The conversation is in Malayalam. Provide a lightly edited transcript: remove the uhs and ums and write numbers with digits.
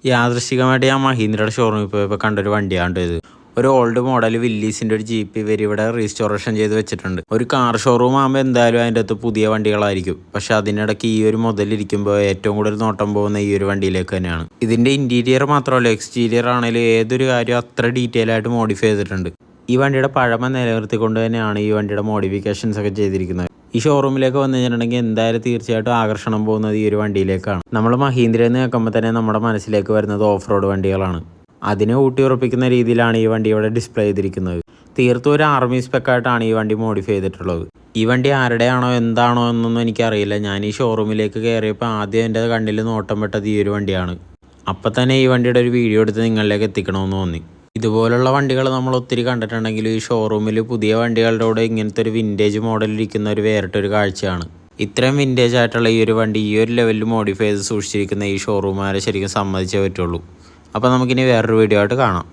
യാദൃശ്ചികമായിട്ട് ഞാൻ മഹീന്ദ്രയുടെ ഷോറൂമിൽ പോയപ്പോൾ കണ്ടൊരു വണ്ടിയാണ് ഇത്. ഒരു ഓൾഡ് മോഡൽ വില്ലീസിൻ്റെ ഒരു ജീപ്പ് ഇവർ ഇവിടെ റീസ്റ്റോറേഷൻ ചെയ്ത് വെച്ചിട്ടുണ്ട്. ഒരു കാർ ഷോറൂം ആകുമ്പോൾ എന്തായാലും അതിൻ്റെ അകത്ത് പുതിയ വണ്ടികളായിരിക്കും. പക്ഷെ അതിനിടയ്ക്ക് ഈ ഒരു മുതലിരിക്കുമ്പോൾ ഏറ്റവും കൂടുതൽ നോട്ടം പോകുന്ന ഈ ഒരു വണ്ടിയിലേക്ക് തന്നെയാണ്. ഇതിൻ്റെ ഇൻറ്റീരിയർ മാത്രമല്ല, എക്സ്റ്റീരിയർ ആണെങ്കിലും ഏതൊരു കാര്യം അത്ര ഡീറ്റെയിൽ ആയിട്ട് മോഡിഫൈ ചെയ്തിട്ടുണ്ട്. ഈ വണ്ടിയുടെ പഴമ നിലനിർത്തിക്കൊണ്ട് തന്നെയാണ് ഈ വണ്ടിയുടെ മോഡിഫിക്കേഷൻസ് ഒക്കെ ചെയ്തിരിക്കുന്നത്. ഈ ഷോറൂമിലേക്ക് വന്നു കഴിഞ്ഞിട്ടുണ്ടെങ്കിൽ എന്തായാലും തീർച്ചയായിട്ടും ആകർഷണം പോകുന്നത് ഈ ഒരു വണ്ടിയിലേക്കാണ്. നമ്മൾ മഹീന്ദ്ര എന്ന് കേൾക്കുമ്പോൾ തന്നെ നമ്മുടെ മനസ്സിലേക്ക് വരുന്നത് ഓഫ് റോഡ് വണ്ടികളാണ്. അതിനെ ഊട്ടി ഉറപ്പിക്കുന്ന രീതിയിലാണ് ഈ വണ്ടി ഇവിടെ ഡിസ്പ്ലേ ചെയ്തിരിക്കുന്നത്. തീർത്തും ഒരു ആർമി സ്പെക്കായിട്ടാണ് ഈ വണ്ടി മോഡിഫൈ ചെയ്തിട്ടുള്ളത്. ഈ വണ്ടി ആരുടെയാണോ എന്താണോ എന്നൊന്നും എനിക്കറിയില്ല. ഞാൻ ഈ ഷോറൂമിലേക്ക് കയറിയപ്പോൾ ആദ്യം എൻ്റെ കണ്ണിൽ നോട്ടം പെട്ടത് ഈ ഒരു വണ്ടിയാണ്. അപ്പം തന്നെ ഈ വണ്ടിയുടെ ഒരു വീഡിയോ എടുത്ത് നിങ്ങളിലേക്ക് എത്തിക്കണമെന്ന് തോന്നി. ഇതുപോലുള്ള വണ്ടികൾ നമ്മൾ ഒത്തിരി കണ്ടിട്ടുണ്ടെങ്കിൽ ഈ ഷോറൂമിൽ പുതിയ വണ്ടികളുടെ കൂടെ ഇങ്ങനത്തെ ഒരു വിൻറ്റേജ് മോഡലിരിക്കുന്ന ഒരു വേറിട്ടൊരു കാഴ്ചയാണ്. ഇത്രയും വിൻറ്റേജ് ആയിട്ടുള്ള ഈ ഒരു വണ്ടി ഈ ഒരു ലെവലിൽ മോഡിഫൈ ചെയ്ത് സൂക്ഷിച്ചിരിക്കുന്ന ഈ ഷോറൂമുകാരെ ശരിക്കും സമ്മതിച്ചേ പറ്റുള്ളൂ. അപ്പോൾ നമുക്കിനി വേറൊരു വീഡിയോ ആയിട്ട് കാണാം.